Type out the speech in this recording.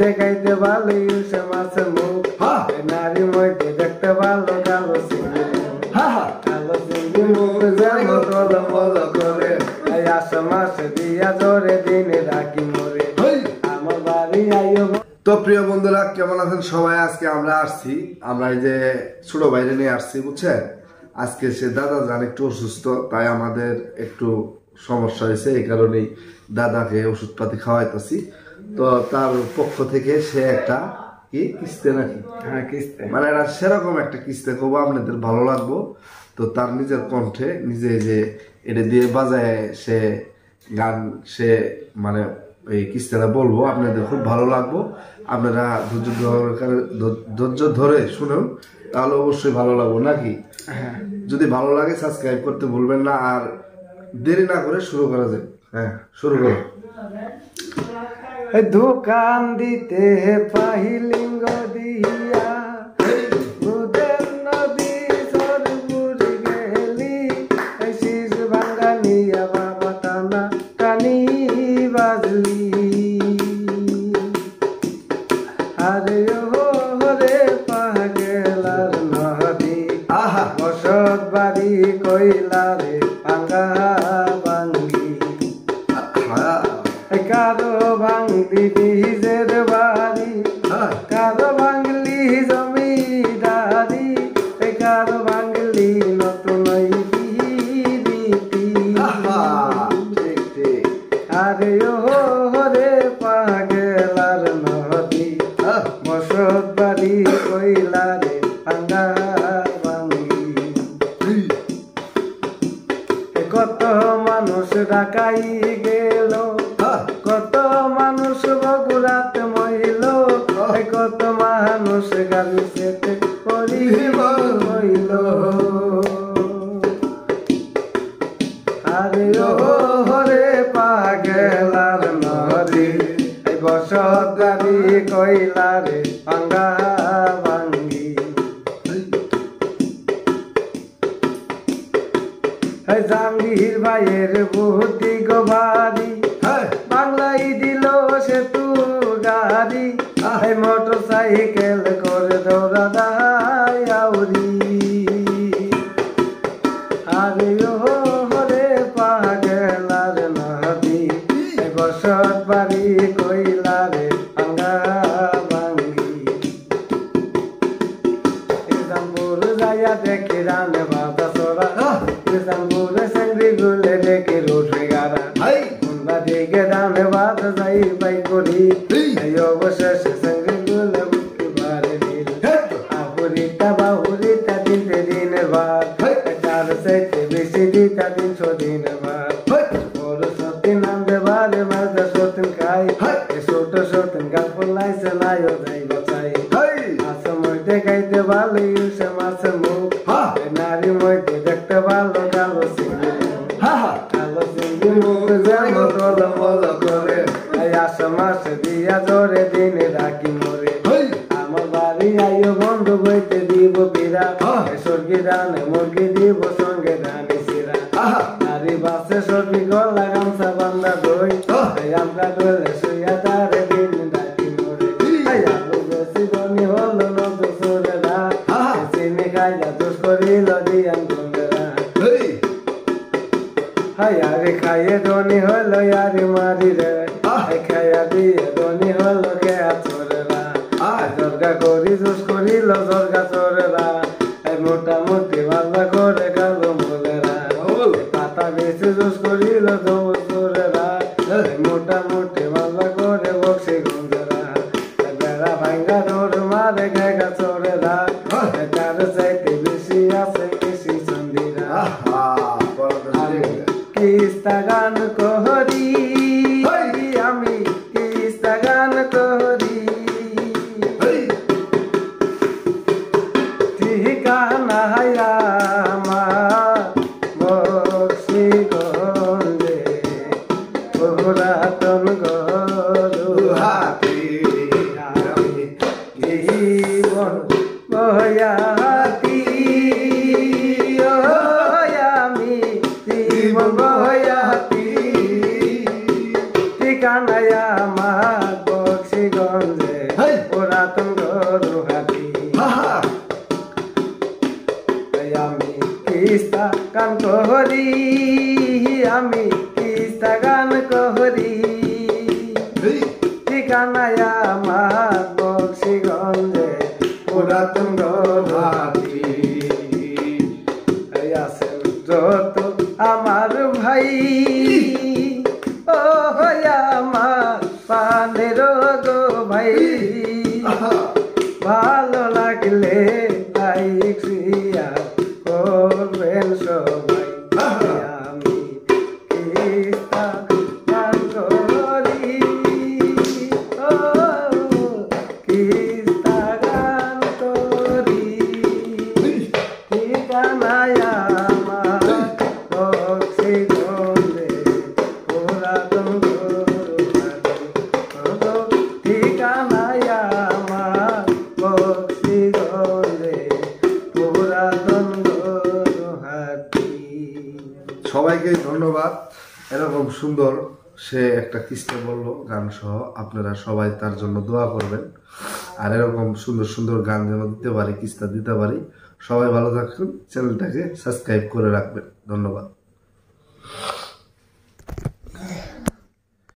দেখাইতে ভালো ইলিশে মাছের মুখ, নারী মধ্যে দেখতে ভালো কালো চিংড়ি মুখ, কালো চিংড়ি মুখ যেন টল মল করে, আষাঢ় মাসে দিয়া জোরে দিনে রাখি মরে আমার বাড়ি আইও। তো প্রিয় বন্ধুরা কেমন আছেন সবাই? আজকে আমরা আসছি, আমরা এই যে ছোট বাইরে নিয়ে আসছি বুঝছেন। আজকে সে দাদা যান একটু অসুস্থ, তাই আমাদের একটু সমস্যা হয়েছে, এই কারণেই দাদাকে ওষুধপাতি খাওয়াইতেছি। তো তার পক্ষ থেকে সে একটা কি কিস্তে নাকি, হ্যাঁ কিস্তে, মানে এটা সেরকম একটা কিস্তে খুব আপনাদের ভালো লাগবো। তো তার নিজের কণ্ঠে নিজে যে এটা দিয়ে বাজায় সে গান, সে মানে এই কিস্তেটা বলবো, আপনাদের খুব ভালো লাগবো। আপনারা ধৈর্য ধরে শুনুন, তাহলে অবশ্যই ভালো লাগবো নাকি? যদি ভালো লাগে সাবস্ক্রাইব করতে ভুলবেন না, আর দেরি না করে শুরু করা যায়। হ্যাঁ শুরু করো। দোকান দিতে পাহিলিঙ্গ দিয়া দুধের নদী সরপুর গেলি, শীষ ভাঙ্গা নিয়া বাবা টানা টানি বাজলি, আরে ও রে পাগেলার নদী বসত বাড়ি কইলারে ভাঙ্গা ভাঙ্গি, কারো ভাঙলি নিজের বাড়ি, কারো ভাঙলি জমিদারি, কারো ভাঙলি নতুন আরে ও রে পাগেলার নদী বসত বাড়ি কইলারে ভাঙ্গা ভাঙ্গি, কত মানুষ ঢাকাই গেল, কত মানুষ বগুড়াতে মহিল, কত মানুষ গালিতে হইল, আরে ও রে পাগেলার নদী বসত গাড়ি কইলারে ভাঙ্গা ভাঙ্গি, জাঙ্গির ভাইয়ের বুদ্ধি গো বাড়ি, বাংলাই দিল সেতু গাড়ি, মোটর সাইকেল করে দৌড়া দাউরি, আরে ও রে পাগেলার নদী বসত বাড়ি কইলারে ভাঙ্গা ভাঙ্গি, জাম্বুর যাইয়া দেখি রানে বাবা সোরা, জাম্বুরে সাংরি গুলে দেখি রোডে গাড়া, দিকে রানে বাদ যাই পাই করি, অবশেষে সাংরি গুলে বুকে বাড়ি দিল, আহুরিতা বাহুরিতা দিতে দিনের বাদ, চার সাইতে বেশি দিতা 300 দিনের বাদ, বড় সতীন নামবে বারে মাজা সতীন খাই, ছোট সতীন গাল ফুলাইছে নাইও যাই বাঁচাই, মাছ মধ্যে খাইতে ভালো ইলিশে মাছের মুখ, নারী মধ্যে দেখতে ভালো কালো চিংড়ি মুখ, কালো চিংড়ি মুখ যেন টল মল করে, আষাঢ় মাসে দিয়া জোরে দিনে রাখি মরে আমার বাড়ি আইও বন্ধু বইতে দিব পিরা, স্বর্গী রানে মুরগি দিব সঙ্গে রানি সিরা, নারী বাসে সর্বি গলা গামছা বান্ধা দই, আমরা ডলে শুইয়া তারে দিন রাখি মরে, আলু বেশি ধনী হলো নজর সরে না, চিনি খাইয়া দোষ করিল দিয়ান বন্ধেরা, আরে খাইয়ে ধনী হলো আরে মারি রে, খাইয়া দিয়ে ধনী হলো কে চোরেরা, জর্গা করি জোস করিল জর্গা চোরেরা, মোটামুটি ভালো করে কালো মোলেরা, পাতা বেশি জোস করিল চোরেরা, মোটামুটি ভালো করে বক্সি গঞ্জেরা, বেড়া ভাঙ্গা ডোর মারে গেগা চোরেরা, তার চাইতে বেশি আছে বেশি চন্দিরা, কিস্তা গান করি আমি, কিস্তা গান করি, ঠিকানা আমার বক্সিগঞ্জে, পুরাতন গরুহাটি, জীবন বয়াতি, আমি জীবন বয়াতি, ঠিকানা আমার বক্সিগঞ্জ। ঠিকানায় আমার বক্সিগঞ্জে পুরাতন গৌহাটি আছেন যত আমার ভাই ও আমার পানের গো ভাই ভালো লাগলে লাইক শেয়ার করবেন সবাই আমি কিস্তা গান করি ও কিস্তা গান করি ঠিকানায় আমার বক্সিগঞ্জে পুরাতন গৌহাটি ঠিকানায় আমার বক্সিগঞ্জে পুরাতন গৌহাটি। সবাইকে ধন্যবাদ। এরকম সুন্দর সে একটা কিস্তা বললো গান সহ, আপনারা সবাই তার জন্য দোয়া করবেন আর এরকম সুন্দর সুন্দর গান যেন দিতে পারি, কিস্তা দিতে পারি। সবাই ভালো থাকুন, চ্যানেলটাকে সাবস্ক্রাইব করে রাখবেন। ধন্যবাদ।